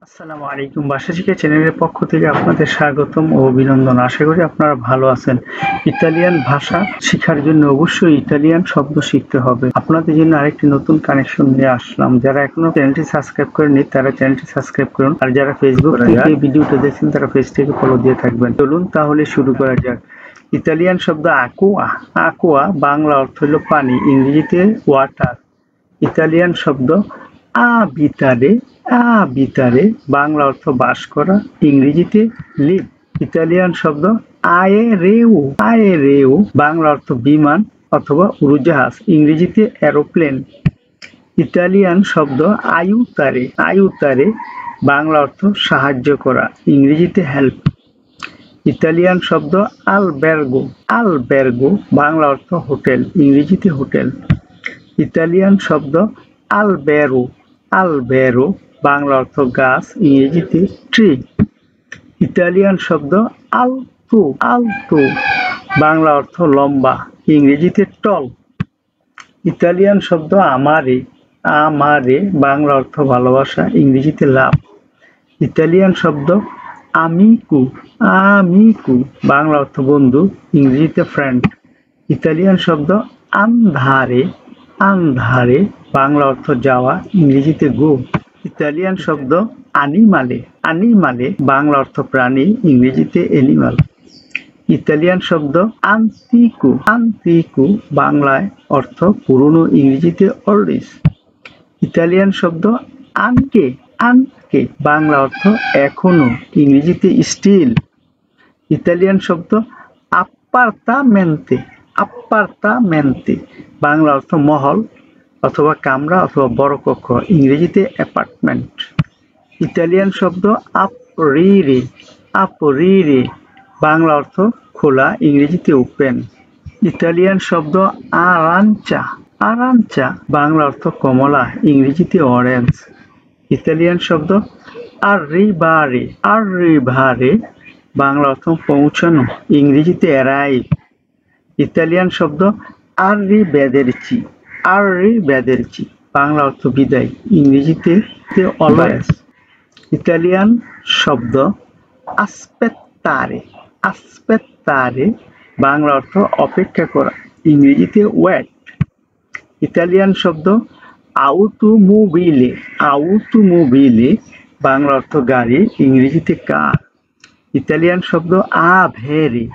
আসসালামু আলাইকুম। ভাষা শিক্ষা চ্যানেলের পক্ষ থেকে আপনাদের স্বাগতম ও অভিনন্দন। আশা করি আপনারা ভালো আছেন। ইতালিয়ান ভাষা শেখার জন্য অবশ্যই ইতালিয়ান শব্দ শিখতে হবে। আপনাদের জন্য আরেকটি নতুন কানেকশন নিয়ে আসলাম। যারা এখনো চ্যানেলটি সাবস্ক্রাইব করেননি তারা চ্যানেলটি সাবস্ক্রাইব করুন, আর যারা ফেসবুক থেকে ভিডিওটা দেখছেন তারা পেজ থেকে ফলো দিয়ে থাকবেন। চলুন তাহলে শুরু করা যাক। ইতালিয়ান শব্দ aqua। aqua বাংলা অর্থ হলো পানি, ইংরেজিতে ওয়াটার। ইতালিয়ান শব্দ আবিতারে। আবিতারে বাংলা অর্থ বাস করা, ইংরেজিতে লিভ। ইতালিয়ান শব্দ আয়েরেও। আয়েরেও বাংলা অর্থ বিমান অথবা উড়োজাহাজ, ইংরেজিতে এরোপ্লেন। ইতালিয়ান শব্দ আইউতারে। আইউতারে বাংলা অর্থ সাহায্য করা, ইংরেজিতে হেল্প। ইতালিয়ান শব্দ আলবের্গো। আলবের্গো বাংলা অর্থ হোটেল, ইংরেজিতে হোটেল। ইতালিয়ান শব্দ আলবেরো। আলবেরো বাংলা অর্থ গাছ, ইংরেজিতে ট্রি। ইতালিয়ান শব্দ আলতো। আলতো বাংলা অর্থ লম্বা, ইংরেজিতে টল। ইতালিয়ান শব্দ আমারে। আমারে বাংলা অর্থ ভালোবাসা, ইংরেজিতে লাভ। ইতালিয়ান শব্দ আমিকু। আমিকু বাংলা অর্থ বন্ধু, ইংরেজিতে ফ্রেন্ড। ইতালিয়ান শব্দ আন্ধারে। আন্ধারে বাংলা অর্থ যাওয়া, ইংরেজিতে গো। ইতালিয়ান শব্দ আনিমালে। আনিমালে বাংলা অর্থ প্রাণী, ইংরেজিতে এনিমাল। ইতালিয়ান শব্দ আন্তিকু। আন্তিকু বাংলায় অর্থ পুরনো, ইংরেজিতে ওল্ডিস। ইতালিয়ান শব্দ আনকে। আনকে বাংলা অর্থ এখনো, ইংরেজিতে স্টিল। ইতালিয়ান শব্দ আপ্পার্তামেন্তে। আপ্পার্তামেন্তে বাংলা অর্থ মহল অথবা কামরা অথবা বড় কক্ষ, ইংরেজিতে অ্যাপার্টমেন্ট। ইতালিয়ান শব্দ আপরিরে। আপরিরে বাংলা অর্থ খোলা, ইংরেজিতে ওপেন। ইতালিয়ান শব্দ আরাঞ্চা। আরাঞ্চা বাংলা অর্থ কমলা, ইংরেজিতে অরেঞ্জ। ইতালিয়ান শব্দ আর্রিবারে। আর্রিবারে বাংলা অর্থ পৌঁছানো, ইংরেজিতে অ্যারাইভ। ইতালিয়ান শব্দ আর্রিভেদেরচি। আর্রিভেদেরচি বাংলা অর্থ বিদায়, ইংরেজিতে অলওয়েজ। ইতালিয়ান শব্দ আসপেত্তারে। আসপেত্তারে বাংলা অর্থ অপেক্ষা করা, ইংরেজিতে ওয়েট। ইতালিয়ান শব্দ আউটোমোবিলে। আউটোমোবিলে বাংলা অর্থ গাড়ি, ইংরেজিতে কার। ইতালিয়ান শব্দ আভেরে।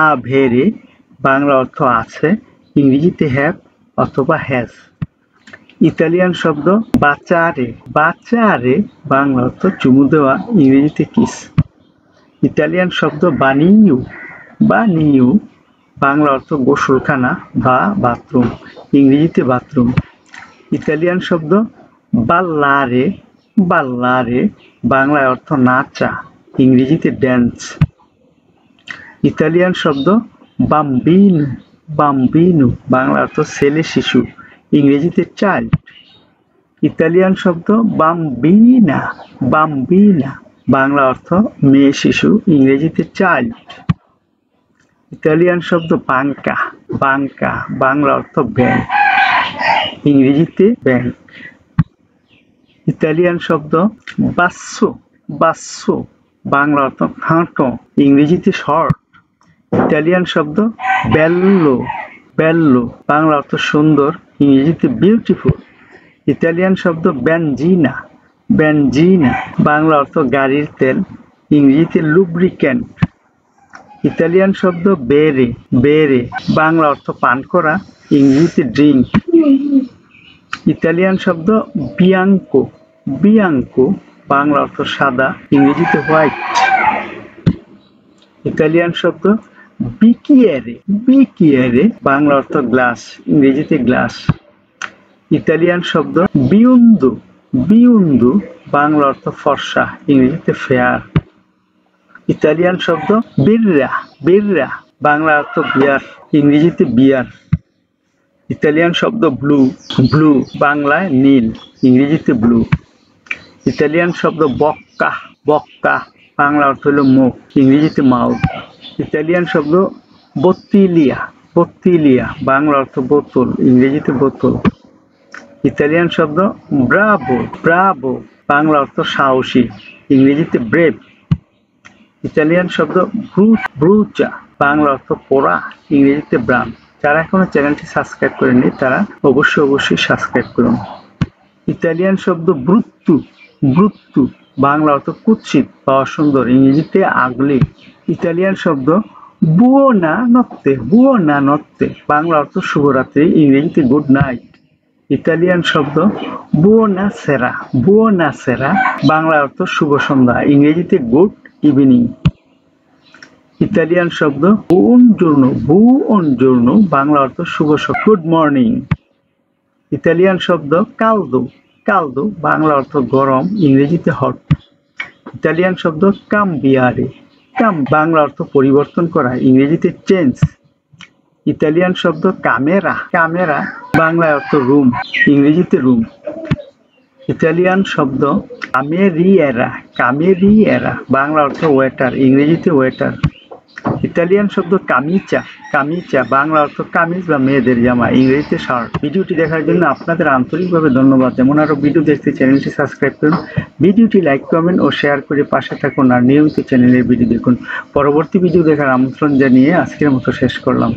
আভেরে বাংলা অর্থ আছে, ইংরেজিতে হ্যাভ অথবা হ্যাজ। ইতালিয়ান শব্দ বাচারে। বাচারে বাংলা অর্থ চুমু দেওয়া, ইংরেজিতে কিস। ইতালিয়ান শব্দ বানিয়ু। বানিয়ু বাংলা অর্থ গোসলখানা বা বাথরুম, ইংরেজিতে বাথরুম। ইতালিয়ান শব্দ বাল্লারে। বাল্লারে বাংলায় অর্থ নাচা, ইংরেজিতে ড্যান্স। ইতালিয়ান শব্দ বাম্বিনু। বাম্বিনু বাংলা অর্থ ছেলে শিশু, ইংরেজিতে চাইল্ড। ইতালিয়ান শব্দ বাম্বিনা। বাম্বিনা বাংলা অর্থ মেয়ে শিশু, ইংরেজিতে চাইল্ড। ইতালিয়ান শব্দ বাঙ্কা। বাঙ্কা বাংলা অর্থ ব্যাংক, ইংরেজিতে ব্যাংক। ইতালিয়ান শব্দ বাসো। বাসো বাংলা অর্থ খাটো, ইংরেজিতে শর্ট। ইতালিয়ান শব্দ বেল্লো। বেল্লো বাংলা অর্থ সুন্দর, ইংরেজিতে বিউটিফুল। ইতালিয়ান শব্দ বেনজিনা। বেনজিনা বাংলা অর্থ গাড়ির তেল, ইংরেজিতে লুব্রিক্যান্ট। ইতালিয়ান শব্দ বেরে। বেরে বাংলা অর্থ পান করা, ইংরেজিতে ড্রিঙ্ক। ইতালিয়ান শব্দ বিয়াঙ্কো। বিয়াঙ্কো বাংলা অর্থ সাদা, ইংরেজিতে হোয়াইট। ইতালিয়ান শব্দ বিকিয়েরে। বিকিয়েরে বাংলা অর্থ গ্লাস, ইংরেজিতে গ্লাস। ইতালিয়ান শব্দ বিউন্দু। বিউন্দু বাংলা অর্থ ফর্সা, ইংরেজিতে ফেয়ার। ইতালিয়ান শব্দ বিররা। বিররা বাংলা অর্থ বিয়ার, ইংরেজিতে বিয়ার। ইতালিয়ান শব্দ ব্লু। ব্লু বাংলায় নীল, ইংরেজিতে ব্লু। ইতালিয়ান শব্দ বক্কা। বক্কা বাংলা অর্থ হলো মুখ, ইংরেজিতে মাউথ। ইতালিয়ান শব্দ বোত্তিলিয়া। বোত্তিলিয়া বাংলা অর্থ বোতল, ইংরেজিতে বোতল। ইতালিয়ান শব্দ ব্রাভো। ব্রাভো বাংলা অর্থ সাহসী, ইংরেজিতে ব্রেভ। ইতালিয়ান শব্দ ব্রুচা, বাংলা অর্থ পোড়া, ইংরেজিতে ব্রান। যারা এখনো চ্যানেলটি সাবস্ক্রাইব করেননি তারা অবশ্যই সাবস্ক্রাইব করুন। ইতালিয়ান শব্দ ব্রুত্তু, বাংলা অর্থ কুৎসিত বা অসুন্দর, ইংরেজিতে আগলি। ইতালিয়ান শব্দ বুয়োনা নত্তে, বাংলা অর্থ শুভরাত্রি, ইংরেজিতে গুড নাইট। ইতালিয়ান শব্দ বুয়োনা সেরা, বাংলা অর্থ শুভ সন্ধ্যা, ইংরেজিতে গুড ইভিনিং। ইতালিয়ান শব্দ বুওনজোর্নো, বাংলা অর্থ শুভ সকাল, গুড মর্নিং। ইতালিয়ান শব্দ কালদো, বাংলা অর্থ গরম, ইংরেজিতে হট। ইতালিয়ান শব্দ কামবিয়ারে, বাংলা অর্থ পরিবর্তন করা, ইংরেজিতে চেঞ্জ। ইতালিয়ান শব্দ কামেরা, বাংলা অর্থ রুম, ইংরেজিতে রুম। ইতালিয়ান শব্দ কামেরিয়েরা, বাংলা অর্থ ওয়েটার, ইংরেজিতে ওয়েটার। ইতালিয়ান শব্দ কামিচা, বাংলা অর্থ কামিজ বা মেয়েদের জামা, ইংরেজিতে শার্ট। ভিডিওটি দেখার জন্য আপনাদের আন্তরিকভাবে ধন্যবাদ। যেমন আরো ভিডিও দেখতে চ্যানেলটি সাবস্ক্রাইব করুন, ভিডিওটি লাইক, কমেন্ট ও শেয়ার করে পাশে থাকুন আর নিয়মিত চ্যানেলের ভিডিও দেখুন। পরবর্তী ভিডিও দেখার আমন্ত্রণ জানিয়ে আজকের মতো শেষ করলাম।